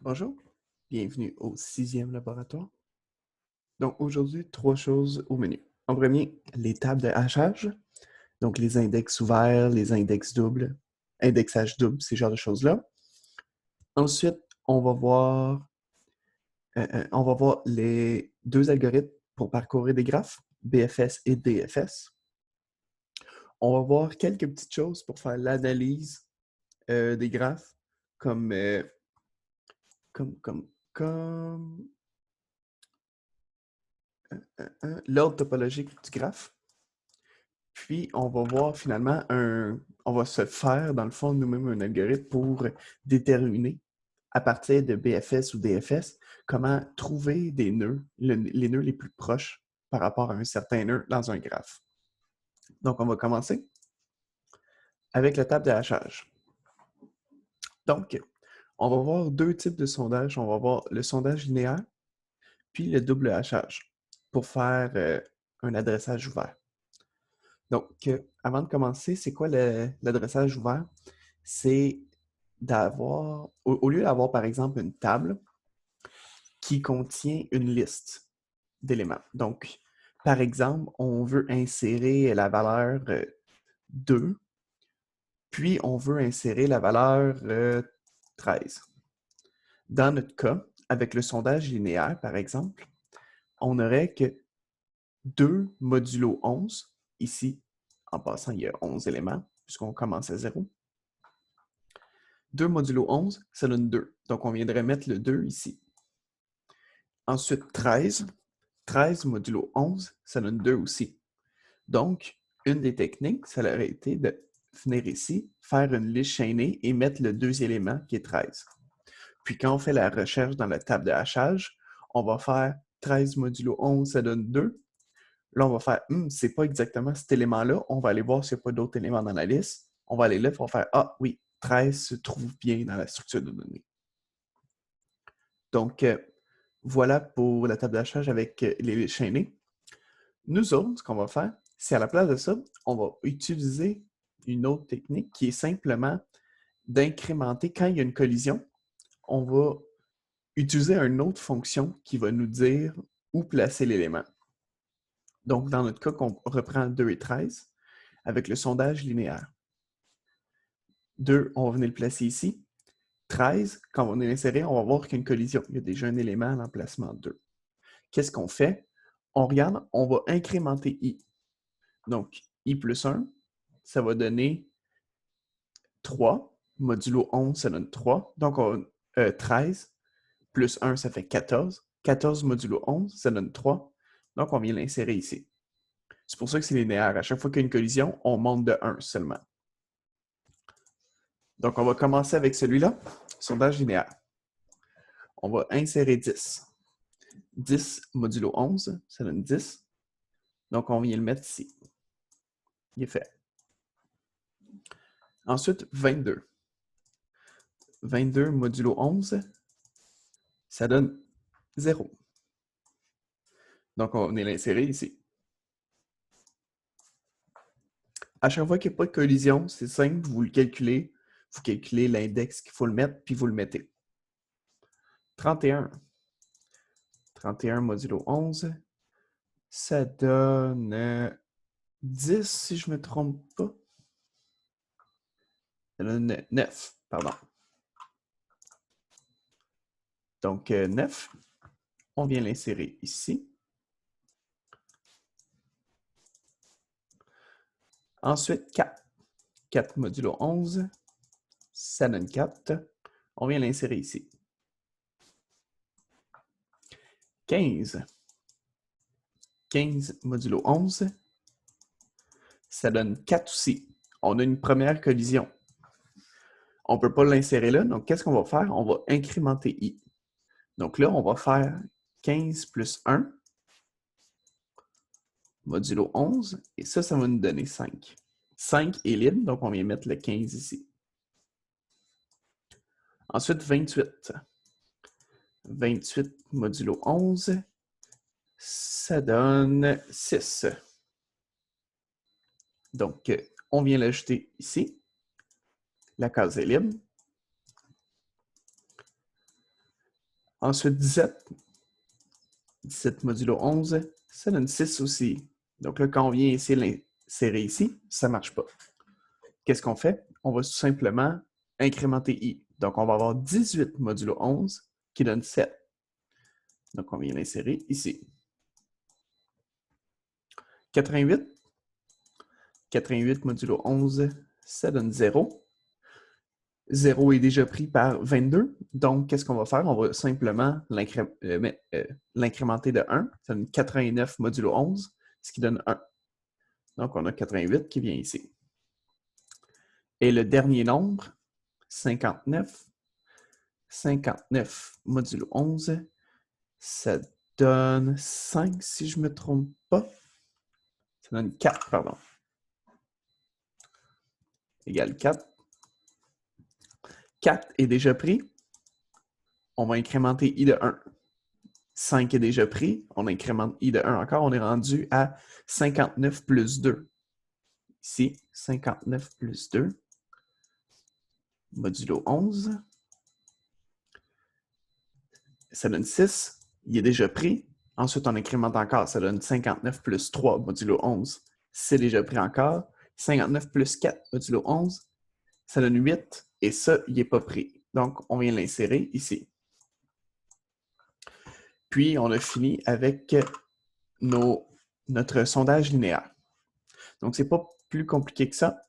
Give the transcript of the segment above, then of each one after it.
Bonjour, bienvenue au 6e laboratoire. Donc aujourd'hui, 3 choses au menu. En premier, les tables de hachage, donc les index ouverts, les index doubles, indexage double, ces genres de choses-là. Ensuite, on va voir les 2 algorithmes pour parcourir des graphes, BFS et DFS. On va voir quelques petites choses pour faire l'analyse des graphes, comme l'ordre topologique du graphe. Puis, on va voir finalement on va se faire, dans le fond, nous-mêmes un algorithme pour déterminer, à partir de BFS ou DFS, comment trouver des nœuds, les nœuds les plus proches par rapport à un certain nœud dans un graphe. Donc, on va commencer avec la table de hachage. Donc, on va voir 2 types de sondages. On va voir le sondage linéaire, puis le double hachage, pour faire un adressage ouvert. Donc, avant de commencer, c'est quoi l'adressage ouvert? C'est d'avoir, au lieu d'avoir par exemple une table qui contient une liste d'éléments. Donc, par exemple, on veut insérer la valeur 2, puis on veut insérer la valeur 13. Dans notre cas, avec le sondage linéaire, par exemple, on aurait que 2 modulo 11, ici, en passant, il y a 11 éléments, puisqu'on commence à 0. 2 modulo 11, ça donne 2. Donc, on viendrait mettre le 2 ici. Ensuite, 13. 13 modulo 11, ça donne 2 aussi. Donc, une des techniques, ça aurait été de venir ici, faire une liste chaînée et mettre le 2 élément qui est 13. Puis, quand on fait la recherche dans la table de hachage, on va faire 13 modulo 11, ça donne 2. Là, on va faire, c'est pas exactement cet élément-là. On va aller voir s'il n'y a pas d'autres éléments dans la liste. On va aller là, on va faire, ah oui, 13 se trouve bien dans la structure de données. Donc, voilà pour la table d'hachage avec les chaînés. Nous autres, ce qu'on va faire, c'est à la place de ça, on va utiliser une autre technique qui est simplement d'incrémenter quand il y a une collision. On va utiliser une autre fonction qui va nous dire où placer l'élément. Donc, dans notre cas, qu'on reprend 2 et 13 avec le sondage linéaire. 2, on va venir le placer ici. 13, quand on est inséré, on va voir qu'il y a une collision. Il y a déjà un élément à l'emplacement 2. Qu'est-ce qu'on fait? On regarde, on va incrémenter i. Donc, i plus 1, ça va donner 3. Modulo 11, ça donne 3. Donc, 13 plus 1, ça fait 14. 14 modulo 11, ça donne 3. Donc, on vient l'insérer ici. C'est pour ça que c'est linéaire. À chaque fois qu'il y a une collision, on monte de 1 seulement. Donc, on va commencer avec celui-là, sondage linéaire. On va insérer 10. 10 modulo 11, ça donne 10. Donc, on vient le mettre ici. Il est fait. Ensuite, 22. 22 modulo 11, ça donne 0. Donc, on est l'insérer ici. À chaque fois qu'il n'y a pas de collision, c'est simple, vous le calculez. Vous calculez l'index qu'il faut le mettre, puis vous le mettez. 31. 31 modulo 11, ça donne 10, si je ne me trompe pas. Ça donne 9, pardon. Donc, 9, on vient l'insérer ici. Ensuite, 4. 4 modulo 11, ça donne 4. On vient l'insérer ici. 15. 15 modulo 11, ça donne 4 aussi. On a une première collision. On ne peut pas l'insérer là, donc qu'est-ce qu'on va faire? On va incrémenter i. Donc là, on va faire 15 plus 1, modulo 11, et ça va nous donner 5. 5 est libre, donc on vient mettre le 15 ici. Ensuite, 28. 28 modulo 11, ça donne 6. Donc, on vient l'ajouter ici. La case est libre. Ensuite, 17. 17 modulo 11, ça donne 6 aussi. Donc là, quand on vient essayer de l'insérer ici, ça ne marche pas. Qu'est-ce qu'on fait? On va tout simplement incrémenter i. Donc, on va avoir 18 modulo 11 qui donne 7. Donc, on vient l'insérer ici. 88. 88 modulo 11, ça donne 0. 0 est déjà pris par 22. Donc, qu'est-ce qu'on va faire? On va simplement l'incrémenter de 1. Ça donne 89 modulo 11, ce qui donne 1. Donc, on a 88 qui vient ici. Et le dernier nombre, 59. 59 modulo 11, ça donne 5, si je ne me trompe pas. Ça donne 4, pardon. Égale 4. 4 est déjà pris. On va incrémenter i de 1. 5 est déjà pris. On incrémente i de 1 encore. On est rendu à 59 plus 2. Ici, 59 plus 2. Modulo 11. Ça donne 6. Il est déjà pris. Ensuite, on incrémente encore. Ça donne 59 plus 3, modulo 11. C'est déjà pris encore. 59 plus 4, modulo 11. Ça donne 8. Et ça, il n'est pas pris. Donc, on vient l'insérer ici. Puis, on a fini avec notre sondage linéaire. Donc, ce n'est pas plus compliqué que ça.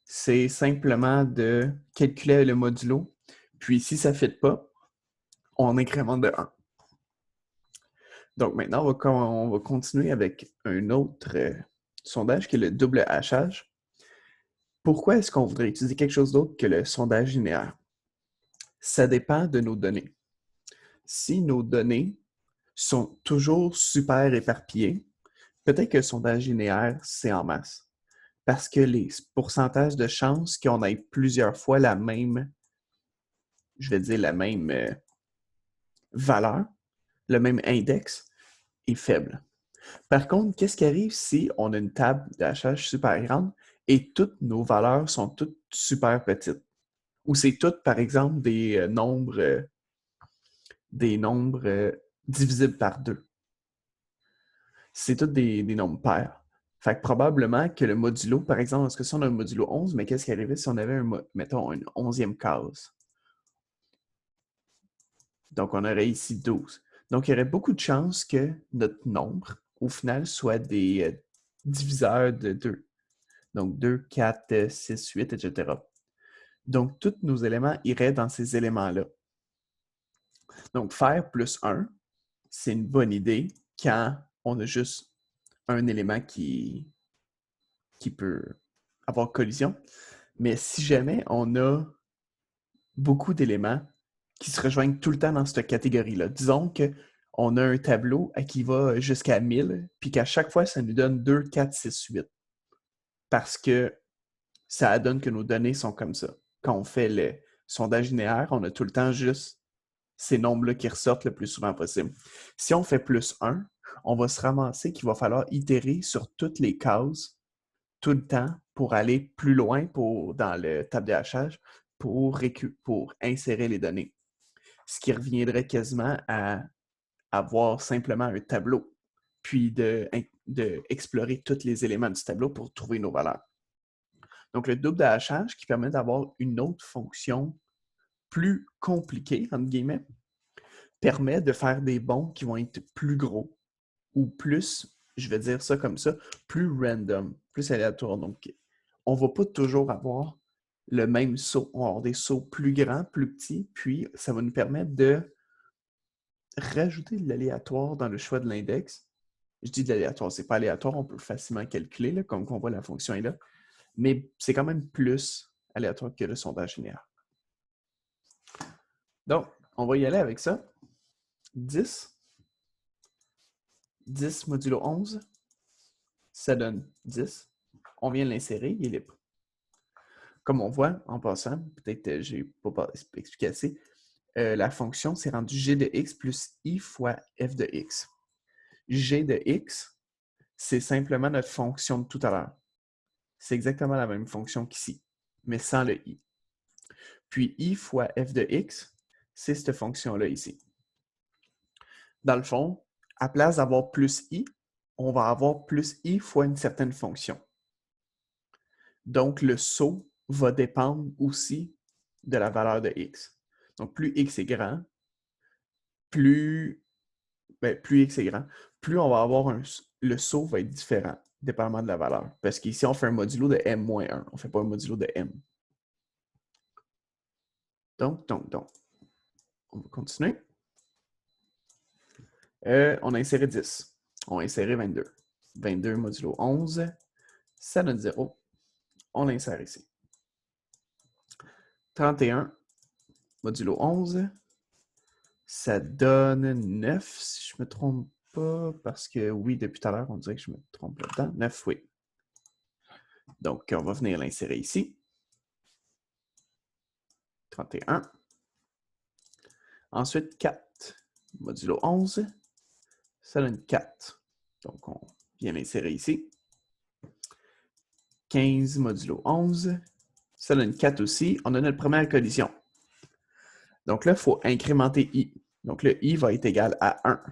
C'est simplement de calculer le modulo. Puis, si ça ne fit pas, on incrémente de 1. Donc, maintenant, on va continuer avec un autre sondage qui est le double hachage. Pourquoi est-ce qu'on voudrait utiliser quelque chose d'autre que le sondage linéaire? Ça dépend de nos données. Si nos données sont toujours super éparpillées, peut-être que le sondage linéaire, c'est en masse. Parce que les pourcentages de chances qu'on ait plusieurs fois la même, je vais dire la même valeur, le même index, est faible. Par contre, qu'est-ce qui arrive si on a une table de hachage super grande et toutes nos valeurs sont toutes super petites? Ou c'est toutes, par exemple, des nombres divisibles par 2. C'est toutes des nombres pairs. Fait que probablement que le modulo, par exemple, parce que si on a un modulo 11, mais qu'est-ce qui arriverait si on avait, mettons, une 11e case? Donc, on aurait ici 12. Donc, il y aurait beaucoup de chances que notre nombre, au final, soit des diviseurs de 2. Donc, 2, 4, 6, 8, etc. Donc, tous nos éléments iraient dans ces éléments-là. Donc, faire plus 1, c'est une bonne idée quand on a juste un élément qui peut avoir collision. Mais si jamais on a beaucoup d'éléments qui se rejoignent tout le temps dans cette catégorie-là, disons qu'on a un tableau qui va jusqu'à 1000, puis qu'à chaque fois, ça nous donne 2, 4, 6, 8. Parce que ça donne que nos données sont comme ça. Quand on fait le sondage linéaire, on a tout le temps juste ces nombres-là qui ressortent le plus souvent possible. Si on fait plus 1, on va se ramasser qu'il va falloir itérer sur toutes les cases tout le temps pour aller plus loin dans le table de hachage pour insérer les données. Ce qui reviendrait quasiment à avoir simplement un tableau, puis d'explorer tous les éléments du tableau pour trouver nos valeurs. Donc, le double de hachage qui permet d'avoir une autre fonction plus compliquée, entre guillemets, permet de faire des bonds qui vont être plus gros ou plus, je vais dire ça comme ça, plus random, plus aléatoire. Donc, on ne va pas toujours avoir le même saut. On va avoir des sauts plus grands, plus petits, puis ça va nous permettre de rajouter de l'aléatoire dans le choix de l'index. Je dis de l'aléatoire, c'est pas aléatoire, on peut facilement calculer, là, comme on voit la fonction est là, mais c'est quand même plus aléatoire que le sondage linéaire. Donc, on va y aller avec ça. 10 modulo 11, ça donne 10. On vient l'insérer, il est libre. Comme on voit, en passant, peut-être que je n'ai pas expliqué assez, la fonction, c'est rendu g de x plus i fois f de x. G de x, c'est simplement notre fonction de tout à l'heure. C'est exactement la même fonction qu'ici, mais sans le i. Puis i fois f de x, c'est cette fonction-là ici. Dans le fond, à place d'avoir plus i, on va avoir plus i fois une certaine fonction. Donc, le saut va dépendre aussi de la valeur de x. Donc, plus x est grand, plus x est grand, plus on va avoir le saut va être différent, dépendamment de la valeur. Parce qu'ici, on fait un modulo de m-1. On ne fait pas un modulo de m. Donc. On va continuer. On a inséré 10. On a inséré 22. 22 modulo 11, ça donne 0. On l'insère ici. 31 modulo 11, ça donne 9, si je ne me trompe pas, parce que oui, depuis tout à l'heure, on dirait que je me trompe là-dedans. 9, oui. Donc, on va venir l'insérer ici. 31. Ensuite, 4 modulo 11, ça donne 4. Donc, on vient l'insérer ici. 15 modulo 11, ça donne 4 aussi. On a notre première collision. Donc là, il faut incrémenter i. Donc le i va être égal à 1.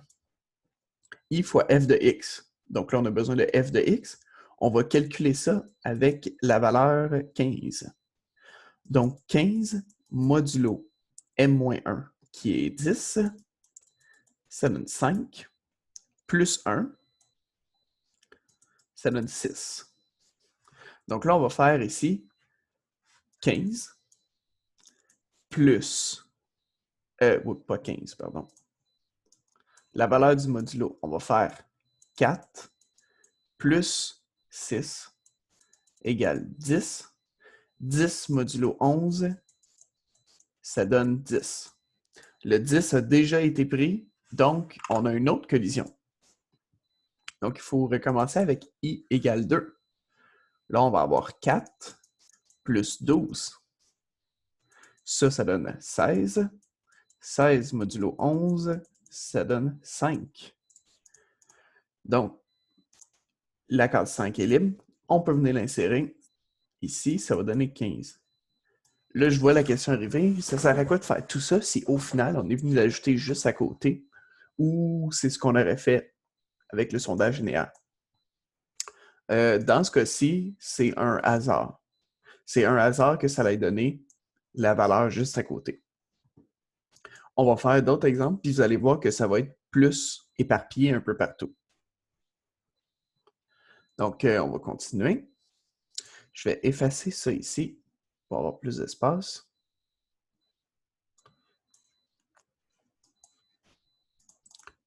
I fois f de x. Donc là, on a besoin de f de x. On va calculer ça avec la valeur 15. Donc 15 modulo m-1, qui est 10, ça donne 5, plus 1, ça donne 6. Donc là, on va faire ici 15 plus... pas 15, pardon. La valeur du modulo, on va faire 4 plus 6 égale 10. 10 modulo 11, ça donne 10. Le 10 a déjà été pris, donc on a une autre collision. Donc, il faut recommencer avec i égale 2. Là, on va avoir 4 plus 12. Ça donne 16. 16 modulo 11, ça donne 5. Donc, la case 5 est libre. On peut venir l'insérer. Ici, ça va donner 15. Là, je vois la question arriver. Ça sert à quoi de faire tout ça si au final, on est venu l'ajouter juste à côté ou c'est ce qu'on aurait fait avec le sondage linéaire? Dans ce cas-ci, c'est un hasard. C'est un hasard que ça ait donné la valeur juste à côté. On va faire d'autres exemples, puis vous allez voir que ça va être plus éparpillé un peu partout. Donc, on va continuer. Je vais effacer ça ici pour avoir plus d'espace.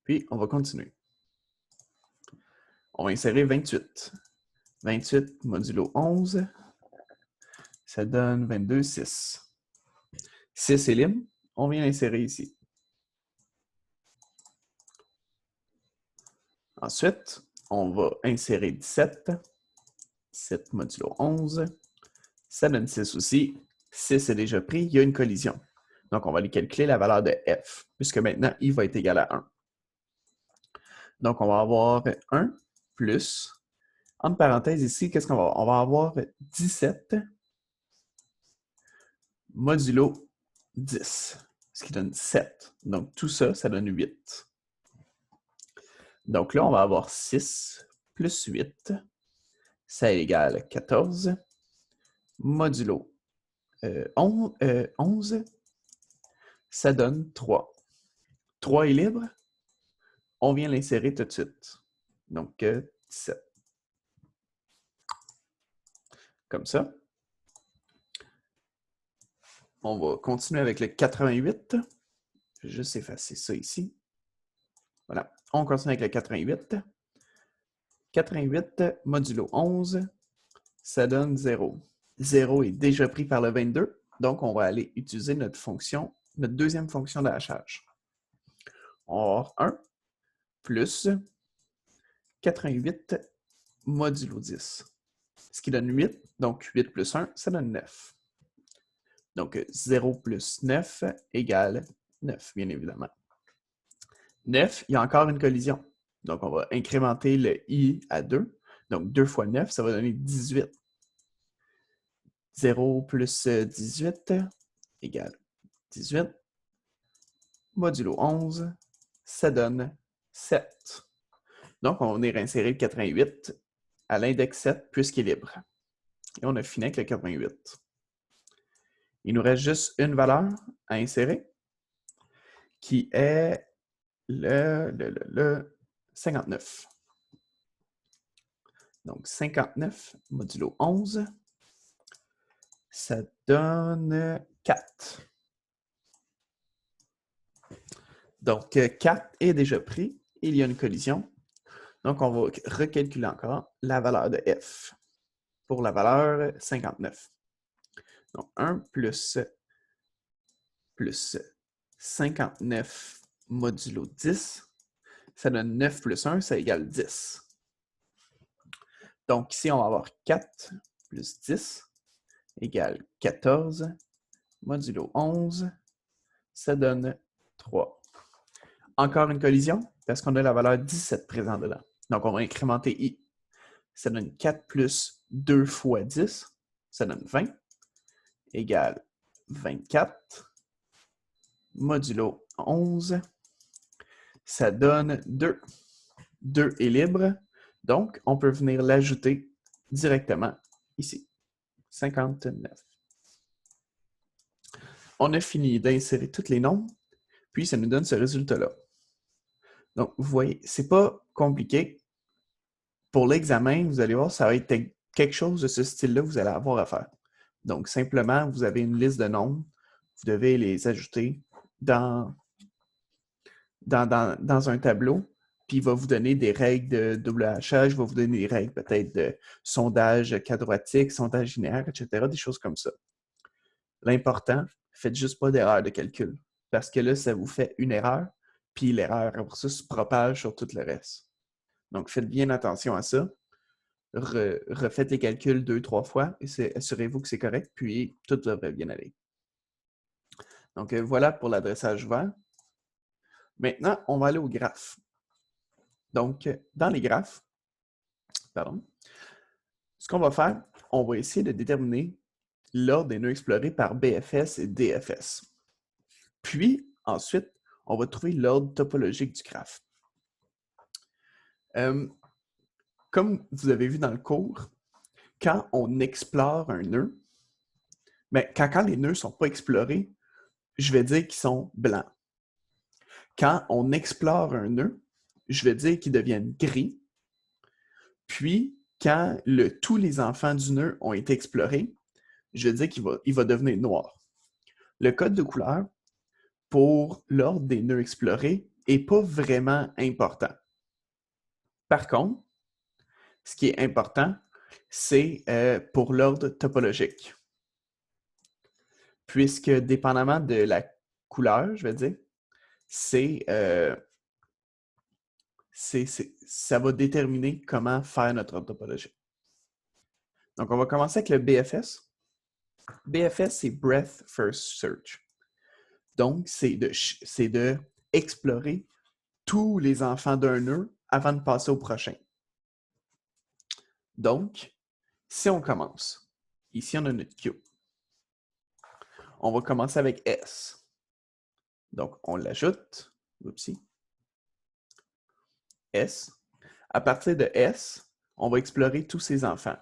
Puis, on va continuer. On va insérer 28. 28 modulo 11, ça donne 22, 6. 6 est libre, on vient l'insérer ici. Ensuite, on va insérer 17. 17 modulo 11, ça donne 6 aussi. 6 est déjà pris, il y a une collision. Donc, on va aller calculer la valeur de f, puisque maintenant, i va être égal à 1. Donc, on va avoir 1 plus, entre parenthèses ici, qu'est-ce qu'on va avoir? On va avoir 17 modulo 10, ce qui donne 7. Donc, tout ça, ça donne 8. Donc là, on va avoir 6 plus 8, ça égale 14, modulo 11, ça donne 3. 3 est libre, on vient l'insérer tout de suite. Donc, 17. Comme ça. On va continuer avec le 88. Je vais juste effacer ça ici. Voilà. On continue avec le 88. 88 modulo 11, ça donne 0. 0 est déjà pris par le 22, donc on va aller utiliser notre fonction, notre deuxième fonction de hachage. On va avoir 1 plus 88 modulo 10, ce qui donne 8. Donc 8 plus 1, ça donne 9. Donc 0 plus 9 égale 9, bien évidemment. 9, il y a encore une collision. Donc on va incrémenter le i à 2. Donc 2 fois 9, ça va donner 18. 0 plus 18 égale 18. modulo 11, ça donne 7. Donc, on va venir insérer le 88 à l'index 7 puisqu'il est libre. Et on a fini avec le 88. Il nous reste juste une valeur à insérer qui est le 59. Donc, 59 modulo 11, ça donne 4. Donc, 4 est déjà pris. Il y a une collision. Donc, on va recalculer encore la valeur de f pour la valeur 59. Donc, 1 plus 59 modulo 10, ça donne 9 plus 1, ça égale 10. Donc, ici, on va avoir 4 plus 10 égale 14 modulo 11, ça donne 3. Encore une collision, parce qu'on a la valeur 17 présente dedans. Donc, on va incrémenter i. Ça donne 4 plus 2 fois 10, ça donne 20, égale 24, modulo 11, ça donne 2. 2 est libre, donc on peut venir l'ajouter directement ici, 59. On a fini d'insérer tous les nombres, puis ça nous donne ce résultat-là. Donc, vous voyez, c'est pas compliqué. Pour l'examen, vous allez voir, ça va être quelque chose de ce style-là que vous allez avoir à faire. Donc, simplement, vous avez une liste de nombres, vous devez les ajouter dans un tableau, puis il va vous donner des règles de double hachage, il va vous donner des règles peut-être de sondage quadratique, sondage linéaire, etc., des choses comme ça. L'important, faites juste pas d'erreur de calcul, parce que là, ça vous fait une erreur, puis l'erreur, après ça, se propage sur tout le reste. Donc, faites bien attention à ça. Refaites les calculs 2-3 fois et assurez-vous que c'est correct, puis tout devrait bien aller. Donc, voilà pour l'adressage ouvert. Maintenant, on va aller au graphe. Donc, dans les graphes, ce qu'on va faire, on va essayer de déterminer l'ordre des nœuds explorés par BFS et DFS. Puis, ensuite, on va trouver l'ordre topologique du graphe. Comme vous avez vu dans le cours, quand on explore un nœud, mais quand les nœuds ne sont pas explorés, je vais dire qu'ils sont blancs. Quand on explore un nœud, je vais dire qu'ils deviennent gris. Puis, quand tous les enfants du nœud ont été explorés, je vais dire qu'il va devenir noir. Le code de couleur pour l'ordre des nœuds explorés n'est pas vraiment important. Par contre, ce qui est important, c'est pour l'ordre topologique. Puisque dépendamment de la couleur, je vais dire, ça va déterminer comment faire notre ordre topologique. Donc, on va commencer avec le BFS. BFS, c'est Breadth First Search. Donc, c'est de explorer tous les enfants d'un nœud avant de passer au prochain. Donc, si on commence, ici, on a notre Q. On va commencer avec S. Donc, on l'ajoute. Oupsie. S. À partir de S, on va explorer tous ces enfants.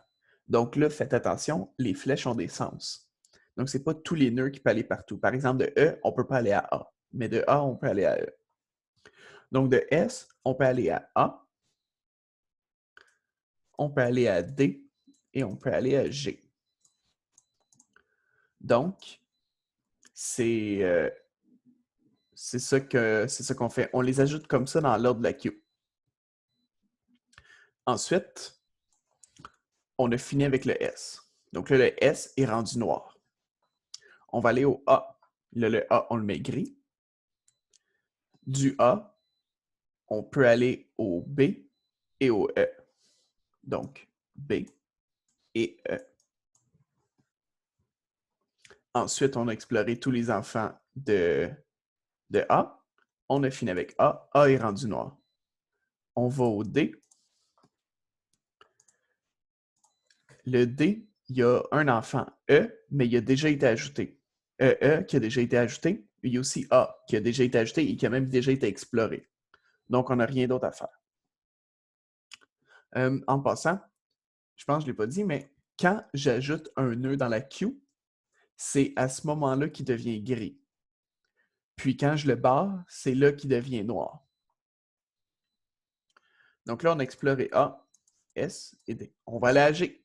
Donc là, faites attention, les flèches ont des sens. Donc, ce n'est pas tous les nœuds qui peuvent aller partout. Par exemple, de E, on ne peut pas aller à A. Mais de A, on peut aller à E. Donc, de S, on peut aller à A, on peut aller à D et on peut aller à G. Donc, c'est ça qu'on fait. On les ajoute comme ça dans l'ordre de la queue. Ensuite, on a fini avec le S. Donc là, le S est rendu noir. On va aller au A. Là, le A, on le met gris. Du A, on peut aller au B et au E. Donc, B et E. Ensuite, on a exploré tous les enfants de A. On a fini avec A. A est rendu noir. On va au D. Le D, il y a un enfant E, mais il a déjà été ajouté. E qui a déjà été ajouté, il y a aussi A qui a déjà été ajouté et qui a même déjà été exploré. Donc, on n'a rien d'autre à faire. En passant, je pense que je ne l'ai pas dit, mais quand j'ajoute un nœud dans la queue, c'est à ce moment-là qu'il devient gris. Puis quand je le barre, c'est là qu'il devient noir. Donc là, on a exploré A, S et D. On va aller à G.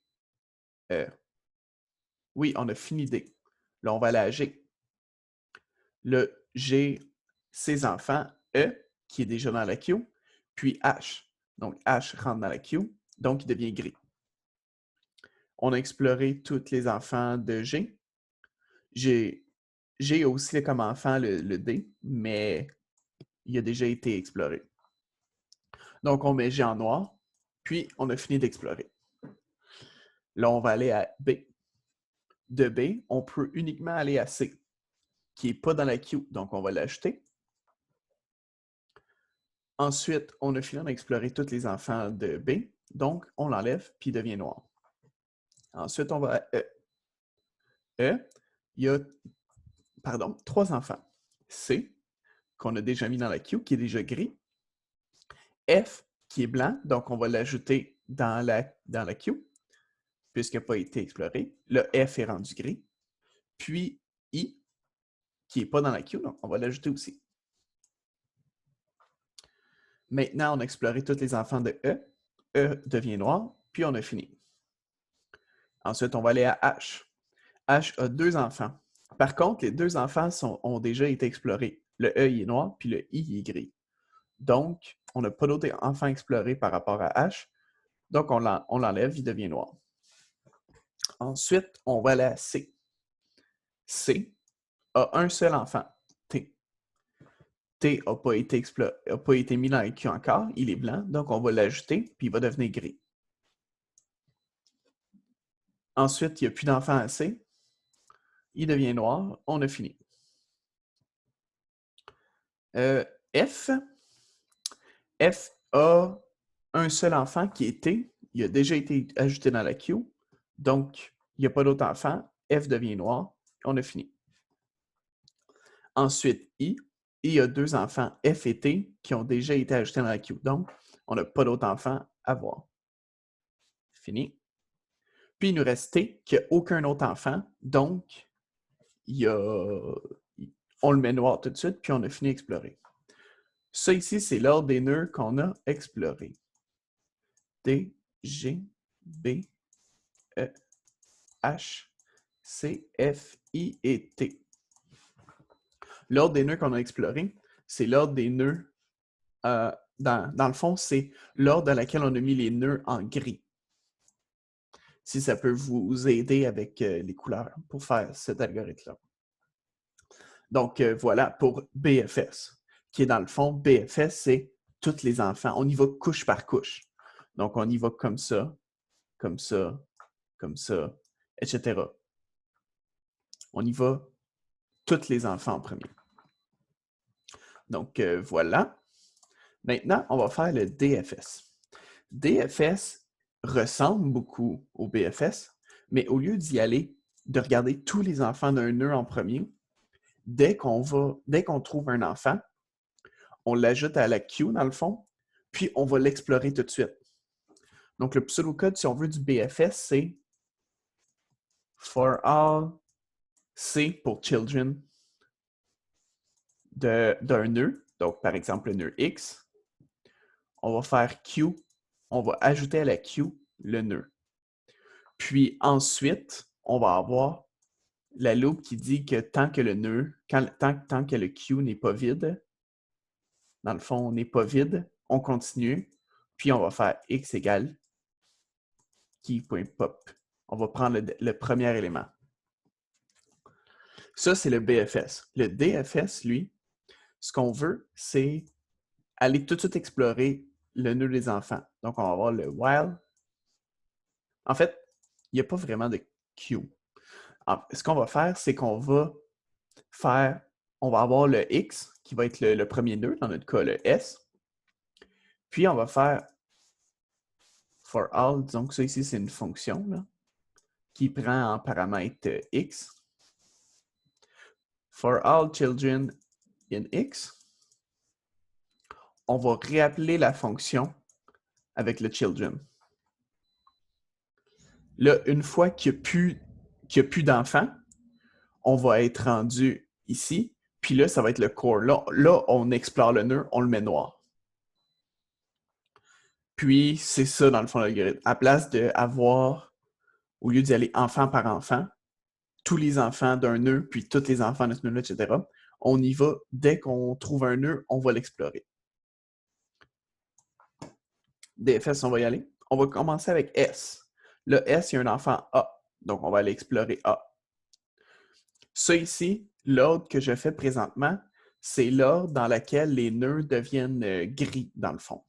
Oui, on a fini D. Là, on va aller à G. Là, j'ai ses enfants, E, qui est déjà dans la queue, puis H. Donc, H rentre dans la queue, donc il devient gris. On a exploré tous les enfants de G. J'ai aussi comme enfant le D, mais il a déjà été exploré. Donc, on met G en noir, puis on a fini d'explorer. Là, on va aller à B. De B, on peut uniquement aller à C, qui n'est pas dans la queue, donc on va l'ajouter. Ensuite, on a fini d'explorer tous les enfants de B, donc on l'enlève, puis il devient noir. Ensuite, on va à E. E, il y a, trois enfants. C, qu'on a déjà mis dans la queue, qui est déjà gris. F, qui est blanc, donc on va l'ajouter dans la queue, puisqu'il n'a pas été exploré. Le F est rendu gris. Puis I, qui n'est pas dans la queue, donc on va l'ajouter aussi. Maintenant, on a exploré tous les enfants de E. E devient noir, puis on a fini. Ensuite, on va aller à H. H a deux enfants. Par contre, les deux enfants ont déjà été explorés. Le E il est noir, puis le I il est gris. Donc, on n'a pas d'autres enfants explorés par rapport à H. Donc, on l'enlève, il devient noir. Ensuite, on va aller à C. C a un seul enfant, T. T n'a pas été mis dans la queue encore, il est blanc, donc on va l'ajouter, puis il va devenir gris. Ensuite, il n'y a plus d'enfant à C. Il devient noir, on a fini. F. F a un seul enfant qui est T. Il a déjà été ajouté dans la queue, donc il n'y a pas d'autre enfant. F devient noir, on a fini. Ensuite, I. I a deux enfants, F et T, qui ont déjà été ajoutés dans la queue, donc on n'a pas d'autres enfants à voir. Fini. Puis il nous reste T, qui n'a aucun autre enfant, donc on le met noir tout de suite, puis on a fini d'explorer. Ça ici, c'est l'ordre des nœuds qu'on a explorés. D, G, B, E, H, C, F, I et T. L'ordre des nœuds qu'on a explorés, c'est l'ordre des nœuds, dans le fond, c'est l'ordre dans lequel on a mis les nœuds en gris. Si ça peut vous aider avec les couleurs pour faire cet algorithme-là. Donc, voilà pour BFS, qui est dans le fond, BFS, c'est tous les enfants. On y va couche par couche. Donc, on y va comme ça, comme ça, comme ça, etc. On y va tous les enfants en premier. Donc, voilà. Maintenant, on va faire le DFS. DFS ressemble beaucoup au BFS, mais au lieu d'y aller, de regarder tous les enfants d'un nœud en premier, dès qu'on trouve un enfant, on l'ajoute à la queue dans le fond, puis on va l'explorer tout de suite. Donc, le pseudocode, si on veut, du BFS, c'est for all C pour children d'un nœud. Donc, par exemple, le nœud X. On va faire Q. On va ajouter à la Q le nœud. Puis ensuite, on va avoir la loupe qui dit que tant que le nœud, tant que le Q n'est pas vide, dans le fond, n'est pas vide, on continue. Puis on va faire X égale key.pop. On va prendre le premier élément. Ça, c'est le BFS. Le DFS, lui, ce qu'on veut, c'est aller tout de suite explorer le nœud des enfants. Donc, on va avoir le while. En fait, il n'y a pas vraiment de Q. Ce qu'on va faire, c'est qu'on va avoir le X, qui va être le premier nœud, dans notre cas, le S. Puis, on va faire for all, disons que ça ici, c'est une fonction là, qui prend en paramètre X. For all children in X, on va réappeler la fonction avec le children. Là, une fois qu'il n'y a plus d'enfants, on va être rendu ici, puis là, ça va être le core. Là, on explore le nœud, on le met noir. Puis, c'est ça, dans le fond, l'algorithme. À place d'avoir, au lieu d'y aller enfant par enfant, tous les enfants d'un nœud, puis tous les enfants de ce nœud-là, etc., on y va, dès qu'on trouve un nœud, on va l'explorer. DFS, on va y aller. On va commencer avec S. Le S, il y a un enfant A, donc on va aller explorer A. Ça ici, l'ordre que je fais présentement, c'est l'ordre dans lequel les nœuds deviennent gris, dans le fond.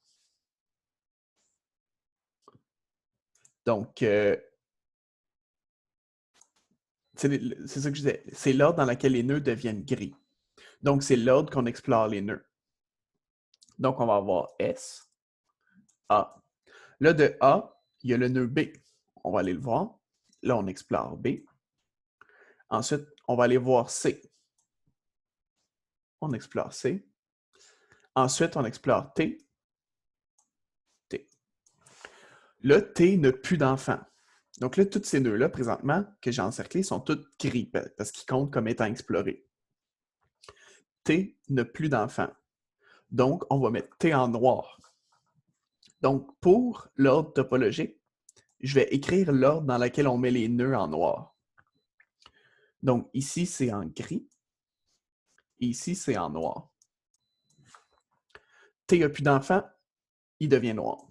Donc, c'est ça que je disais. C'est l'ordre dans lequel les nœuds deviennent gris. Donc, c'est l'ordre qu'on explore les nœuds. Donc, on va avoir S, A. Là, de A, il y a le nœud B. On va aller le voir. Là, on explore B. Ensuite, on va aller voir C. On explore C. Ensuite, on explore T. T. Là, T n'a plus d'enfants. Donc là, tous ces nœuds-là, présentement, que j'ai encerclés, sont tous gris parce qu'ils comptent comme étant explorés. T n'a plus d'enfants. Donc, on va mettre T en noir. Donc, pour l'ordre topologique, je vais écrire l'ordre dans lequel on met les nœuds en noir. Donc, ici, c'est en gris. Et ici, c'est en noir. T n'a plus d'enfants, il devient noir.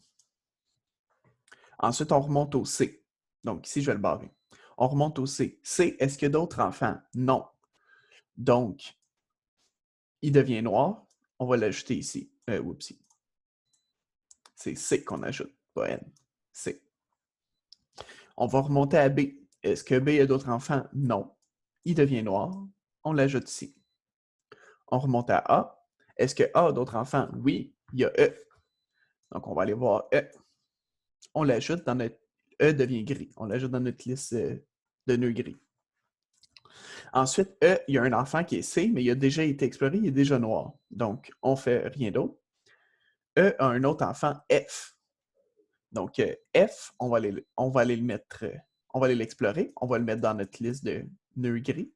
Ensuite, on remonte au C. Donc, ici, je vais le barrer. On remonte au C. C, est-ce qu'il y a d'autres enfants? Non. Donc, il devient noir. On va l'ajouter ici. Whoopsie. C'est C qu'on ajoute, pas N. C. On va remonter à B. Est-ce que B a d'autres enfants? Non. Il devient noir. On l'ajoute ici. On remonte à A. Est-ce que A a d'autres enfants? Oui, il y a E. Donc, on va aller voir E. On l'ajoute dans notre... E devient gris. On l'ajoute dans notre liste de nœuds gris. Ensuite, E, il y a un enfant qui est C, mais il a déjà été exploré, il est déjà noir. Donc, on ne fait rien d'autre. E a un autre enfant, F. Donc, F, on va aller le mettre, on va aller l'explorer, on va le mettre dans notre liste de nœuds gris.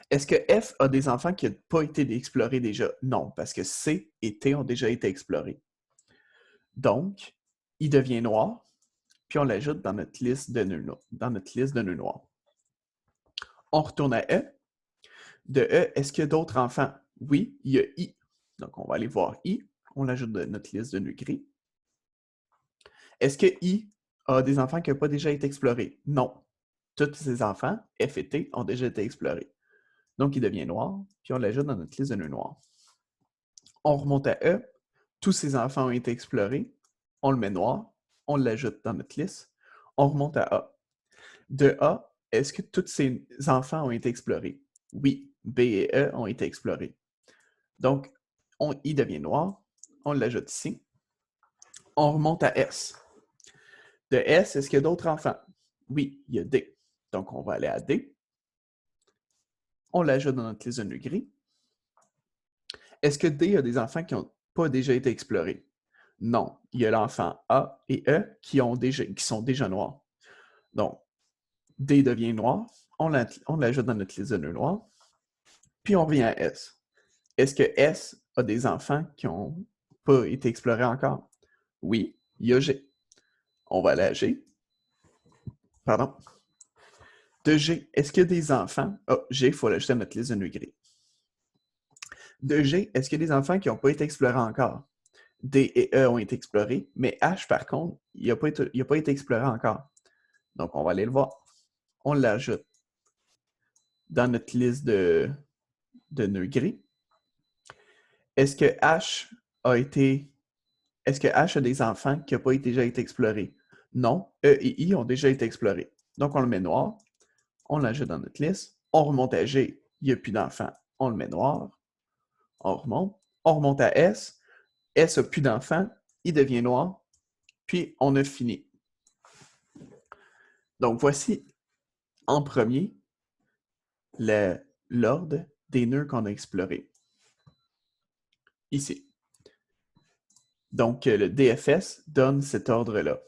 Est-ce que F a des enfants qui n'ont pas été explorés déjà? Non, parce que C et T ont déjà été explorés. Donc, il devient noir, puis on l'ajoute dans notre liste de nœuds noirs. On retourne à E. De E, est-ce qu'il y a d'autres enfants? Oui, il y a I. Donc, on va aller voir I. On l'ajoute dans notre liste de nœuds gris. Est-ce que I a des enfants qui n'ont pas déjà été explorés? Non. Tous ces enfants, F et T, ont déjà été explorés. Donc, il devient noir, puis on l'ajoute dans notre liste de nœuds noirs. On remonte à E. Tous ces enfants ont été explorés. On le met noir. On l'ajoute dans notre liste. On remonte à A. De A, est-ce que tous ces enfants ont été explorés? Oui, B et E ont été explorés. Donc, I devient noir. On l'ajoute ici. On remonte à S. De S, est-ce qu'il y a d'autres enfants? Oui, il y a D. Donc, on va aller à D. On l'ajoute dans notre liste de nœuds gris. Est-ce que D a des enfants qui n'ont pas déjà été explorés? Non. Il y a l'enfant A et E qui sont déjà noirs. Donc, D devient noir. On l'ajoute dans notre liste de nœuds noirs. Puis, on revient à S. Est-ce que S a des enfants qui n'ont pas été explorés encore? Oui, il y a G. On va aller à G. Pardon. De G, est-ce qu'il y a des enfants? Oh, G, il faut l'ajouter à notre liste de nœuds gris. De G, est-ce qu'il y a des enfants qui n'ont pas été explorés encore? D et E ont été explorés, mais H, par contre, il n'a pas été exploré encore. Donc, on va aller le voir. On l'ajoute dans notre liste de nœuds gris. Est-ce que H a des enfants qui n'ont pas déjà été explorés? Non, E et I ont déjà été explorés. Donc, on le met noir. On l'ajoute dans notre liste. On remonte à G, il n'y a plus d'enfants. On le met noir. On remonte à S. S n'a plus d'enfants. Il devient noir. Puis, on a fini. Donc, voici en premier l'ordre des nœuds qu'on a explorés. Ici. Donc, le DFS donne cet ordre-là.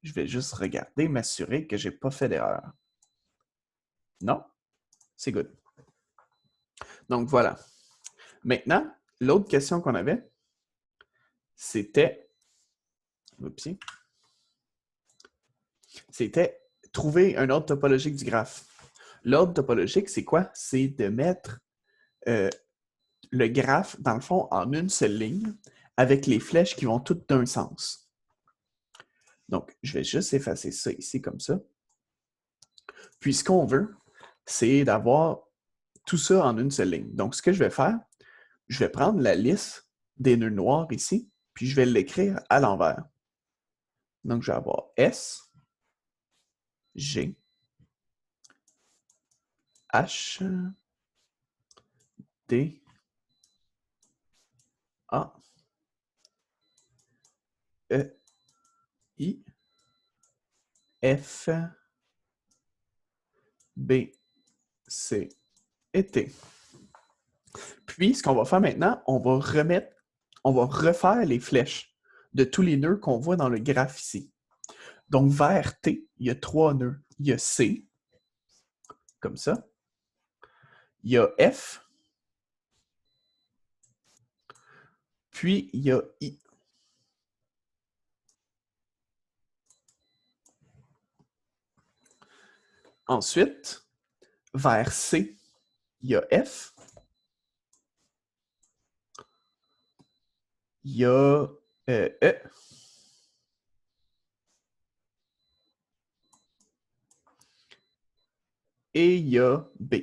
Je vais juste regarder, m'assurer que je n'ai pas fait d'erreur. Non? C'est good. Donc, voilà. Maintenant, l'autre question qu'on avait, c'était... Oupsie. C'était trouver un ordre topologique du graphe. L'ordre topologique, c'est quoi? C'est de mettre le graphe, dans le fond, en une seule ligne, avec les flèches qui vont toutes d'un sens. Donc, je vais juste effacer ça ici, comme ça. Puis, ce qu'on veut, c'est d'avoir tout ça en une seule ligne. Donc, ce que je vais faire, je vais prendre la liste des nœuds noirs ici, puis je vais l'écrire à l'envers. Donc, je vais avoir S, G, H, D, A, E, I, F, B, C et T. Puis, ce qu'on va faire maintenant, on va refaire les flèches de tous les nœuds qu'on voit dans le graphe ici. Donc, vers T, il y a 3 nœuds. Il y a C, comme ça. Il y a F. Puis, il y a I. Ensuite, vers C, il y a F. Il y a E. Et il y a B.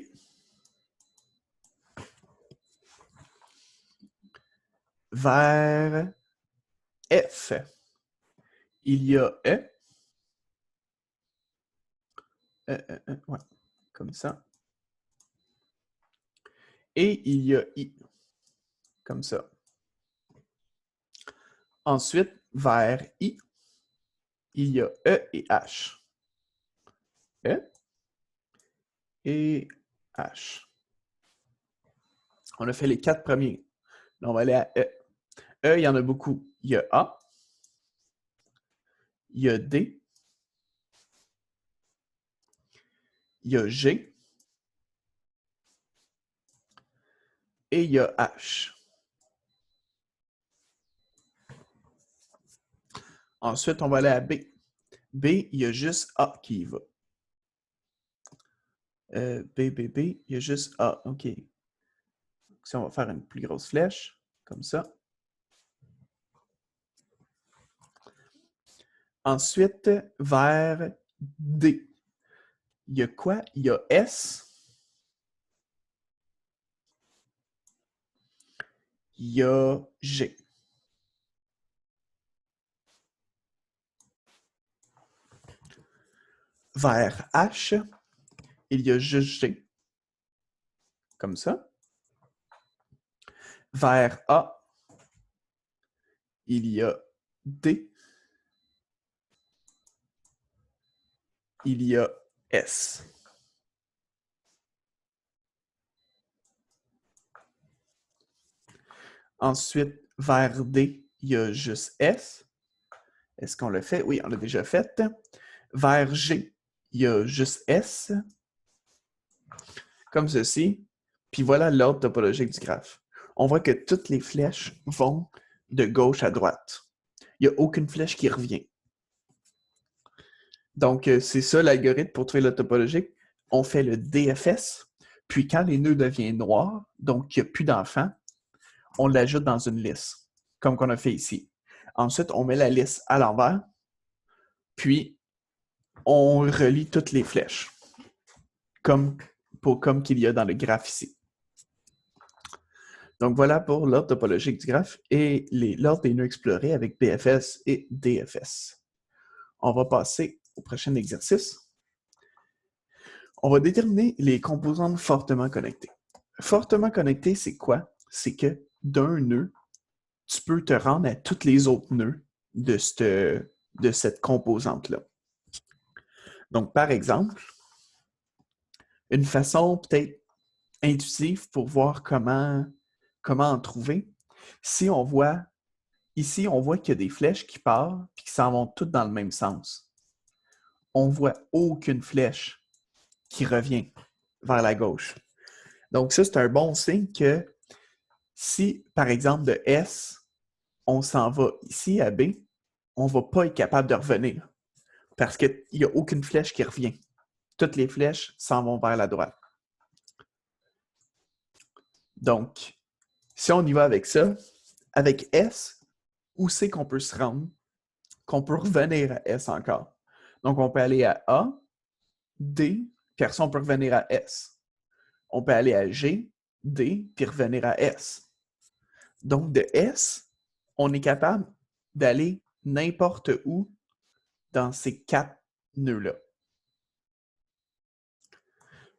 Vers F, il y a E. Ouais, comme ça. Et il y a I, comme ça. Ensuite, vers I, il y a E et H. E et H. On a fait les 4 premiers. Là, on va aller à E. E, il y en a beaucoup. Il y a A, il y a D, il y a G et il y a H. Ensuite, on va aller à B. B, il y a juste A qui y va. B, il y a juste A. OK. Si on va faire une plus grosse flèche, comme ça. Ensuite, vers D. Il y a quoi? Il y a S. Il y a G. Vers H, il y a juste G. Comme ça. Vers A, il y a D. Il y a S. Ensuite, vers D, il y a juste S. Est-ce qu'on l'a fait? Oui, on l'a déjà fait. Vers G, il y a juste S. Comme ceci. Puis voilà l'ordre topologique du graphe. On voit que toutes les flèches vont de gauche à droite. Il n'y a aucune flèche qui revient. Donc, c'est ça l'algorithme pour trouver le topologique. On fait le DFS, puis quand les nœuds deviennent noirs, donc il n'y a plus d'enfants, on l'ajoute dans une liste, comme qu'on a fait ici. Ensuite, on met la liste à l'envers, puis on relie toutes les flèches, comme qu'il y a dans le graphe ici. Donc, voilà pour l'ordre topologique du graphe et l'ordre des nœuds explorés avec BFS et DFS. On va passer au prochain exercice. On va déterminer les composantes fortement connectées. Fortement connecté, c'est quoi? C'est que d'un nœud, tu peux te rendre à tous les autres nœuds de cette composante-là. Donc, par exemple, une façon peut-être intuitive pour voir comment en trouver. Si on voit, ici, on voit qu'il y a des flèches qui partent et qui s'en vont toutes dans le même sens. On ne voit aucune flèche qui revient vers la gauche. Donc ça, c'est un bon signe que si, par exemple, de S, on s'en va ici à B, on ne va pas être capable de revenir parce qu'il n'y a aucune flèche qui revient. Toutes les flèches s'en vont vers la droite. Donc, si on y va avec ça, avec S, où c'est qu'on peut se rendre, qu'on peut revenir à S encore? Donc, on peut aller à A, D, puis après ça, on peut revenir à S. On peut aller à G, D, puis revenir à S. Donc, de S, on est capable d'aller n'importe où dans ces 4 nœuds-là.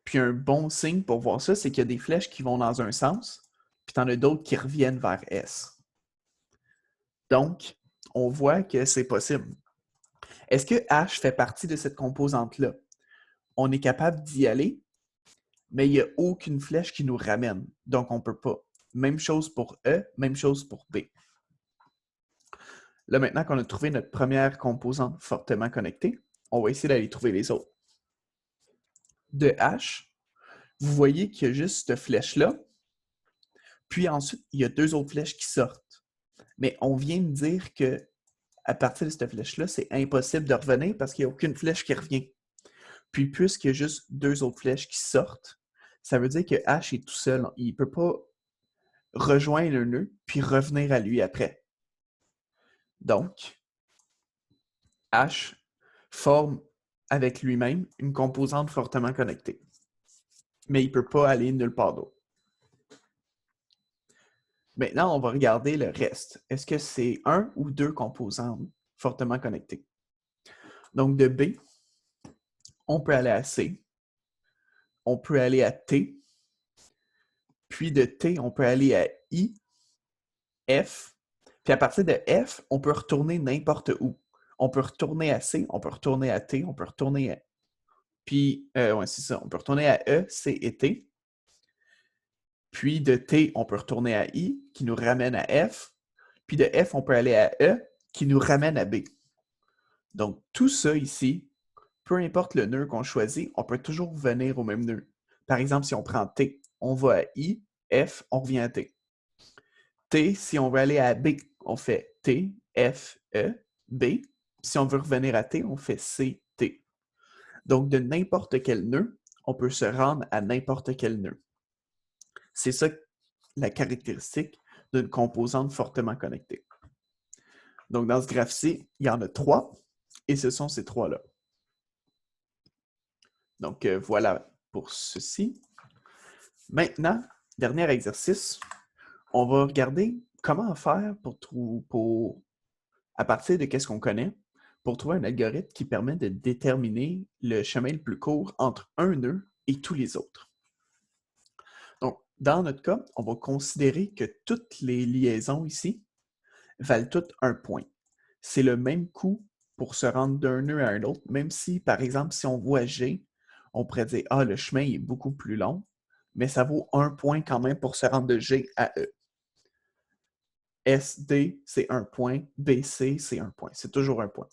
Puis un bon signe pour voir ça, c'est qu'il y a des flèches qui vont dans un sens, puis tu en as d'autres qui reviennent vers S. Donc, on voit que c'est possible. Est-ce que H fait partie de cette composante-là? On est capable d'y aller, mais il n'y a aucune flèche qui nous ramène. Donc, on ne peut pas. Même chose pour E, même chose pour B. Là, maintenant qu'on a trouvé notre première composante fortement connectée, on va essayer d'aller trouver les autres. De H, vous voyez qu'il y a juste cette flèche-là, puis ensuite, il y a 2 autres flèches qui sortent. Mais on vient de dire que à partir de cette flèche-là, c'est impossible de revenir parce qu'il n'y a aucune flèche qui revient. Puis, puisqu'il y a juste 2 autres flèches qui sortent, ça veut dire que H est tout seul. Il ne peut pas rejoindre un nœud puis revenir à lui après. Donc, H forme avec lui-même une composante fortement connectée. Mais il ne peut pas aller nulle part d'autre. Maintenant, on va regarder le reste. Est-ce que c'est 1 ou 2 composantes fortement connectées? Donc, de B, on peut aller à C, on peut aller à T, puis de T, on peut aller à I, F, puis à partir de F, on peut retourner n'importe où. On peut retourner à C, on peut retourner à T, on peut retourner à... Puis, ouais, c'est ça, on peut retourner à E, C et T. Puis de T, on peut retourner à I, qui nous ramène à F. Puis de F, on peut aller à E, qui nous ramène à B. Donc, tout ça ici, peu importe le nœud qu'on choisit, on peut toujours revenir au même nœud. Par exemple, si on prend T, on va à I, F, on revient à T. T, si on veut aller à B, on fait T, F, E, B. Si on veut revenir à T, on fait C, T. Donc, de n'importe quel nœud, on peut se rendre à n'importe quel nœud. C'est ça la caractéristique d'une composante fortement connectée. Donc, dans ce graphe-ci, il y en a 3, et ce sont ces 3-là. Donc, voilà pour ceci. Maintenant, dernier exercice, on va regarder comment faire pour à partir de qu'est-ce qu'on connaît, pour trouver un algorithme qui permet de déterminer le chemin le plus court entre un nœud et tous les autres. Donc, dans notre cas, on va considérer que toutes les liaisons ici valent toutes un point. C'est le même coût pour se rendre d'un nœud à un autre, même si, par exemple, si on voit G, on pourrait dire « Ah, le chemin est beaucoup plus long », mais ça vaut un point quand même pour se rendre de G à E. SD, c'est un point. BC, c'est un point. C'est toujours un point.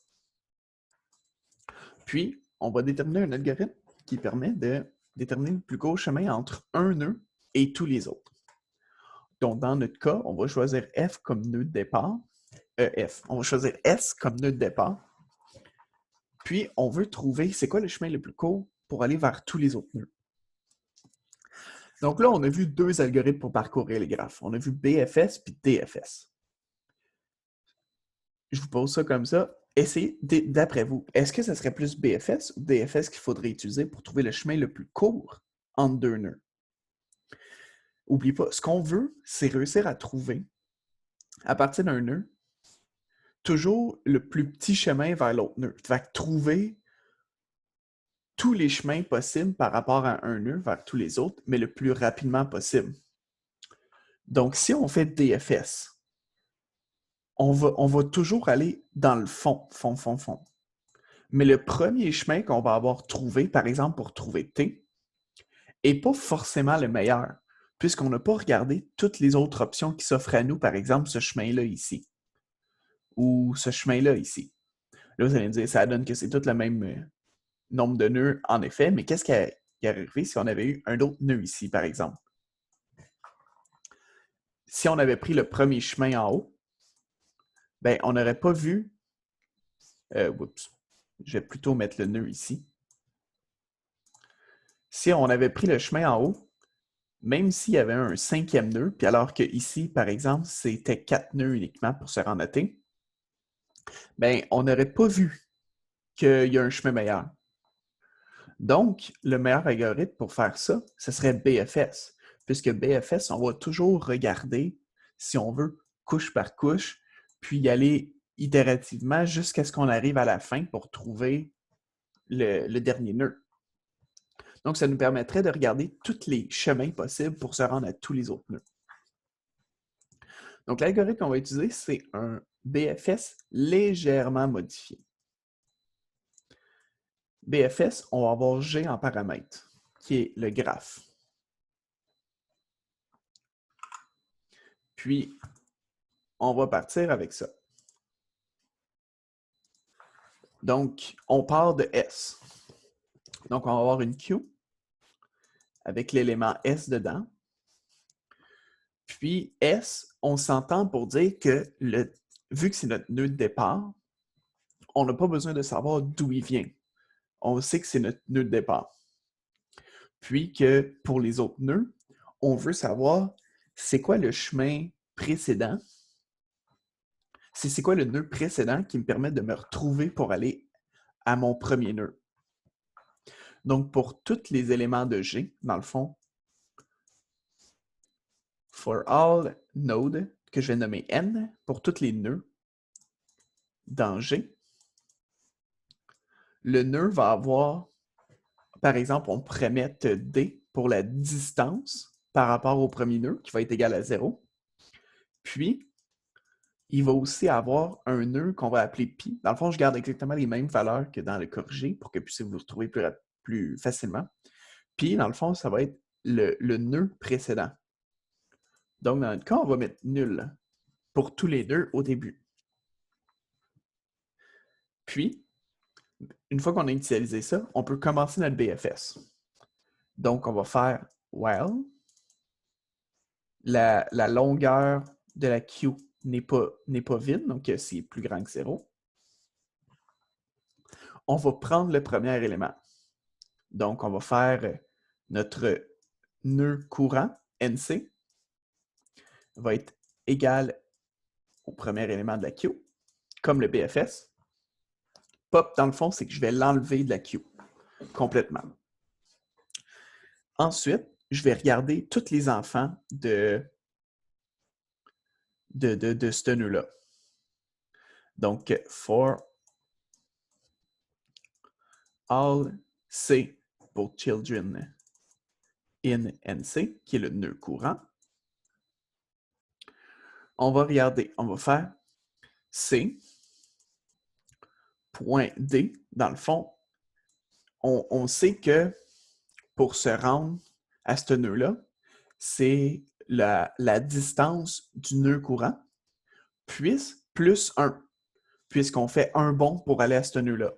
Puis, on va déterminer un algorithme qui permet de déterminer le plus court chemin entre un nœud et tous les autres. Donc, dans notre cas, on va choisir F comme nœud de départ. F. On va choisir S comme nœud de départ. Puis, on veut trouver c'est quoi le chemin le plus court pour aller vers tous les autres nœuds. Donc là, on a vu 2 algorithmes pour parcourir les graphes. On a vu BFS puis DFS. Je vous pose ça comme ça. Essayez, d'après vous, est-ce que ce serait plus BFS ou DFS qu'il faudrait utiliser pour trouver le chemin le plus court entre 2 nœuds? N'oubliez pas, ce qu'on veut, c'est réussir à trouver, à partir d'un nœud, toujours le plus petit chemin vers l'autre nœud. Fait que trouver tous les chemins possibles par rapport à un nœud vers tous les autres, mais le plus rapidement possible. Donc, si on fait DFS, on va toujours aller dans le fond. Mais le premier chemin qu'on va avoir trouvé, par exemple pour trouver T, n'est pas forcément le meilleur, puisqu'on n'a pas regardé toutes les autres options qui s'offrent à nous, par exemple ce chemin-là ici, ou ce chemin-là ici. Là, vous allez me dire, ça donne que c'est tout le même nombre de nœuds, en effet, mais qu'est-ce qui arrivé si on avait eu un autre nœud ici, par exemple? Si on avait pris le premier chemin en haut, ben, on n'aurait pas vu... oups, je vais plutôt mettre le nœud ici. Si on avait pris le chemin en haut, même s'il y avait un 5e nœud, puis alors que ici, par exemple, c'était 4 nœuds uniquement pour se rendre à T, ben, on n'aurait pas vu qu'il y a un chemin meilleur. Donc, le meilleur algorithme pour faire ça, ce serait BFS, puisque BFS, on va toujours regarder, si on veut, couche par couche, puis y aller itérativement jusqu'à ce qu'on arrive à la fin pour trouver le dernier nœud. Donc, ça nous permettrait de regarder tous les chemins possibles pour se rendre à tous les autres nœuds. Donc, l'algorithme qu'on va utiliser, c'est un BFS légèrement modifié. BFS, on va avoir G en paramètre, qui est le graphe. Puis, on va partir avec ça. Donc, on part de S. Donc, on va avoir une Q avec l'élément S dedans. Puis, S, on s'entend pour dire que, vu que c'est notre nœud de départ, on n'a pas besoin de savoir d'où il vient. On sait que c'est notre nœud de départ. Puis que pour les autres nœuds, on veut savoir c'est quoi le chemin précédent. C'est quoi le nœud précédent qui me permet de me retrouver pour aller à mon premier nœud. Donc, pour tous les éléments de G, dans le fond, for all node, que je vais nommer N, pour tous les nœuds dans G, le nœud va avoir, par exemple, on pourrait mettre D pour la distance par rapport au premier nœud, qui va être égal à 0. Puis, il va aussi avoir un nœud qu'on va appeler pi. Dans le fond, je garde exactement les mêmes valeurs que dans le corrigé pour que vous puissiez vous retrouver plus facilement. Pi, dans le fond, ça va être le nœud précédent. Donc, dans notre cas, on va mettre nul pour tous les nœuds au début. Puis, une fois qu'on a initialisé ça, on peut commencer notre BFS. Donc, on va faire while. La longueur de la queue n'est pas vide, donc c'est plus grand que 0. On va prendre le premier élément. Donc, on va faire notre nœud courant, NC, va être égal au premier élément de la queue, comme le BFS. Pop, dans le fond, c'est que je vais l'enlever de la queue complètement. Ensuite, je vais regarder tous les enfants de ce nœud-là. Donc, for all C pour children in NC, qui est le nœud courant. On va regarder, on va faire C, point D. Dans le fond, on sait que pour se rendre à ce nœud-là, c'est la distance du nœud courant, plus 1, puisqu'on fait un bond pour aller à ce nœud-là.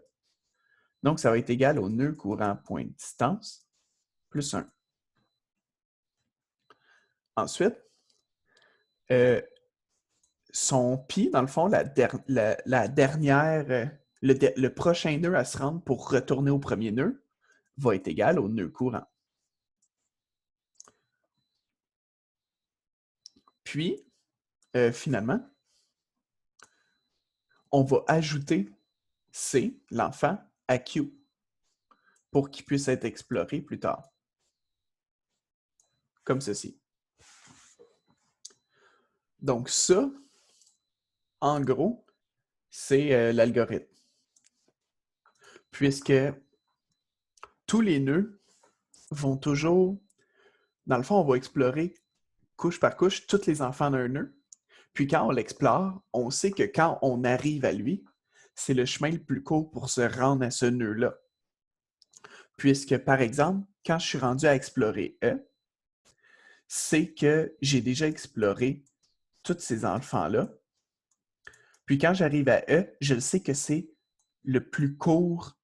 Donc, ça va être égal au nœud courant point distance plus 1. Ensuite, son pi, dans le fond, la dernière, le prochain nœud à se rendre pour retourner au premier nœud va être égal au nœud courant. Puis, finalement, on va ajouter C, l'enfant, à Q pour qu'il puisse être exploré plus tard. Comme ceci. Donc ça, en gros, c'est l'algorithme. Puisque tous les nœuds vont toujours... Dans le fond, on va explorer couche par couche tous les enfants d'un nœud. Puis quand on l'explore, on sait que quand on arrive à lui, c'est le chemin le plus court pour se rendre à ce nœud-là. Puisque, par exemple, quand je suis rendu à explorer E, c'est que j'ai déjà exploré tous ces enfants-là. Puis quand j'arrive à E, je sais que c'est le plus court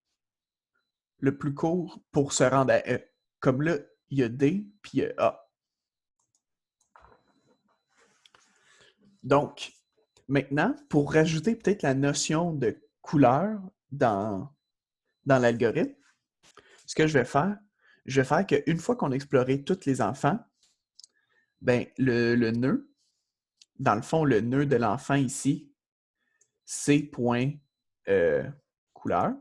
pour se rendre à E. Comme là, il y a D, puis il y a A. Donc, maintenant, pour rajouter peut-être la notion de couleur dans l'algorithme, ce que je vais faire qu'une fois qu'on a exploré tous les enfants, ben, le nœud, dans le fond, le nœud de l'enfant ici, c'est point couleur,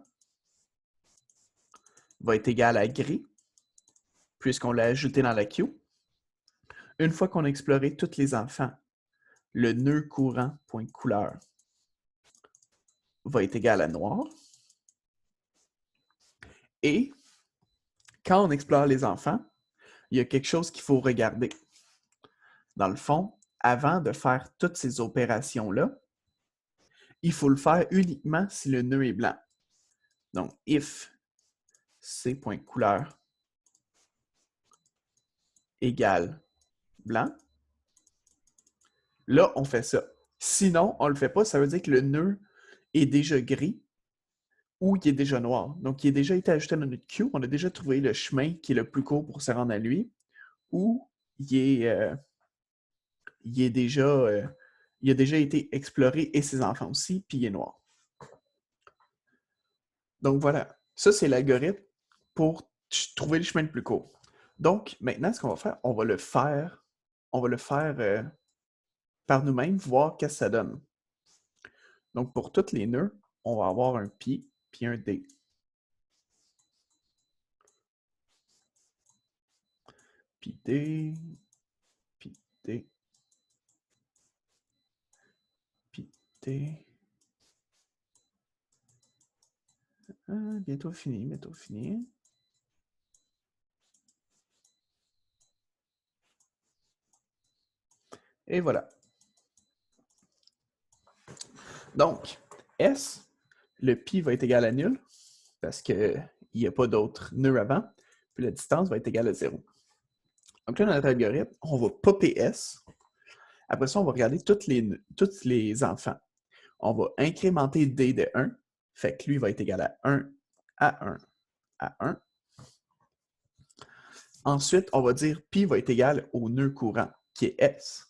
va être égal à gris, puisqu'on l'a ajouté dans la queue. Une fois qu'on a exploré tous les enfants, le nœud courant point couleur va être égal à noir. Et quand on explore les enfants, il y a quelque chose qu'il faut regarder. Dans le fond, avant de faire toutes ces opérations-là, il faut le faire uniquement si le nœud est blanc. Donc, if c.couleur égale blanc, là, on fait ça. Sinon, on ne le fait pas, ça veut dire que le nœud est déjà gris ou il est déjà noir. Donc, il a déjà été ajouté dans notre queue, on a déjà trouvé le chemin qui est le plus court pour se rendre à lui, ou il a déjà été exploré et ses enfants aussi, puis il est noir. Donc voilà, ça c'est l'algorithme pour trouver le chemin le plus court. Donc maintenant, ce qu'on va faire, on va le faire par nous-mêmes, voir qu'est-ce que ça donne. Donc pour tous les nœuds, on va avoir un pi puis un d. Pi d, pi d, pi d. Bientôt fini, bientôt fini. Et voilà. Donc, S, le pi va être égal à nul, parce qu'il n'y a pas d'autres nœuds avant, puis la distance va être égale à 0. Donc là, dans notre algorithme, on va popper S. Après ça, on va regarder tous les enfants. On va incrémenter D de 1, fait que lui va être égal à 1, à 1, à 1. Ensuite, on va dire pi va être égal au nœud courant, qui est S.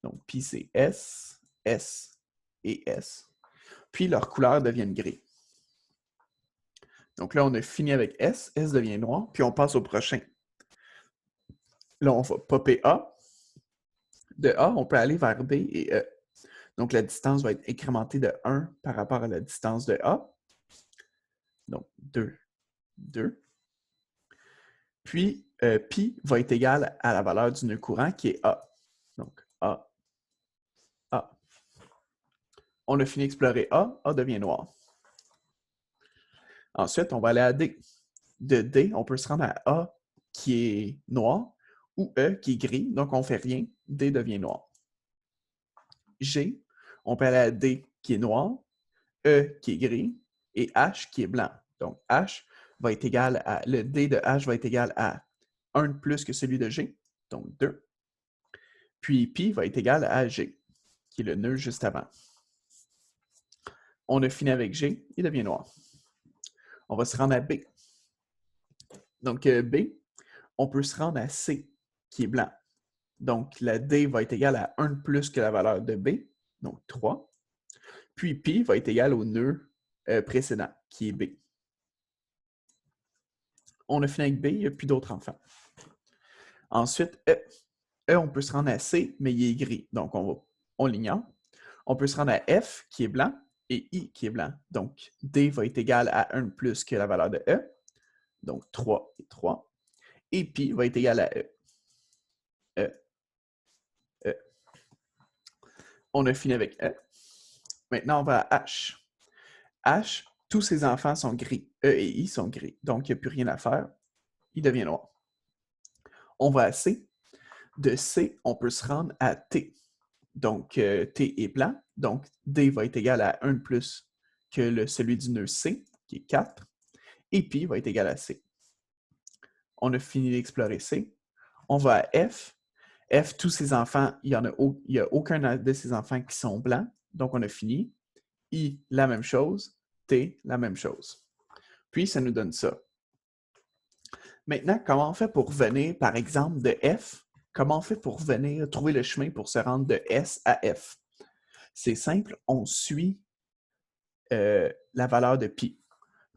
Donc, pi, c'est S, S et S. Puis, leurs couleurs deviennent gris. Donc là, on a fini avec S. S devient noir, puis on passe au prochain. Là, on va popper A. De A, on peut aller vers B et E. Donc, la distance va être incrémentée de 1 par rapport à la distance de A. Donc, 2, 2. Puis, pi va être égal à la valeur du nœud courant qui est A. Donc, A, A. On a fini d'explorer A, A devient noir. Ensuite, on va aller à D. De D, on peut se rendre à A qui est noir ou E qui est gris, donc on ne fait rien, D devient noir. G, on peut aller à D qui est noir, E qui est gris et H qui est blanc. Donc, H va être égal à, le D de H va être égal à 1 de plus que celui de G, donc 2. Puis pi va être égal à G, qui est le nœud juste avant. On a fini avec G, il devient noir. On va se rendre à B. Donc, B, on peut se rendre à C, qui est blanc. Donc, la D va être égale à 1 de plus que la valeur de B, donc 3. Puis pi va être égal au nœud précédent, qui est B. On a fini avec B, il n'y a plus d'autres enfants. Ensuite, E. E, on peut se rendre à C, mais il est gris, donc on l'ignore. On peut se rendre à F, qui est blanc, et I, qui est blanc. Donc, D va être égal à 1 de plus que la valeur de E, donc 3 et 3. Et pi va être égal à E. E, E. On a fini avec E. Maintenant, on va à H. H, tous ses enfants sont gris. E et I sont gris, donc il n'y a plus rien à faire. Il devient noir. On va à C. De C, on peut se rendre à T. Donc, T est blanc. Donc, D va être égal à 1 de plus que celui du nœud C, qui est 4. Et pi va être égal à C. On a fini d'explorer C. On va à F. F, tous ses enfants, il n'y a aucun de ses enfants qui sont blancs. Donc, on a fini. I, la même chose. T, la même chose. Puis, ça nous donne ça. Maintenant, comment on fait pour venir, par exemple, de F? Comment on fait pour venir trouver le chemin pour se rendre de S à F? C'est simple, on suit la valeur de pi.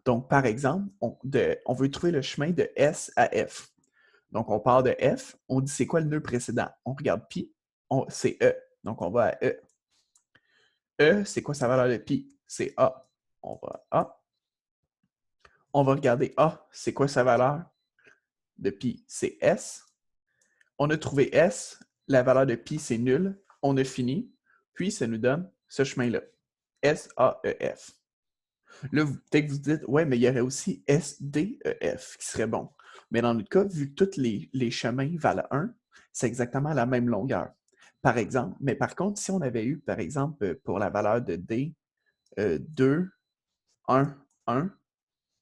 Donc, par exemple, on veut trouver le chemin de S à F. Donc, on part de F, on dit c'est quoi le nœud précédent? On regarde pi, c'est E. Donc, on va à E. E, c'est quoi sa valeur de pi? C'est A. On va à A. On va regarder A, c'est quoi sa valeur de pi? C'est S. On a trouvé S, la valeur de pi, c'est nul. On a fini. Puis, ça nous donne ce chemin-là. S-A-E-F. Là, peut-être que vous dites, ouais, mais il y aurait aussi S-D-E-F qui serait bon. Mais dans notre cas, vu que tous les chemins valent 1, c'est exactement la même longueur. Par exemple, mais par contre, si on avait eu, par exemple, pour la valeur de D, 2, 1, 1,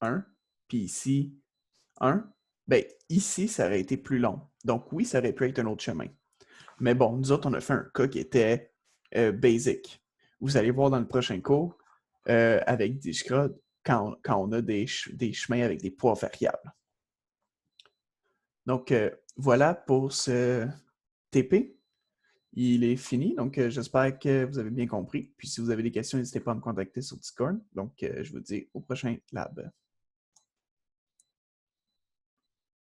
1, puis ici, 1, bien, ici, ça aurait été plus long. Donc, oui, ça aurait pu être un autre chemin. Mais bon, nous autres, on a fait un cas qui était basic. Vous allez voir dans le prochain cours, avec Dijkstra, quand on a des chemins avec des poids variables. Donc, voilà pour ce TP. Il est fini, donc j'espère que vous avez bien compris. Puis si vous avez des questions, n'hésitez pas à me contacter sur Discord. Donc, je vous dis au prochain lab.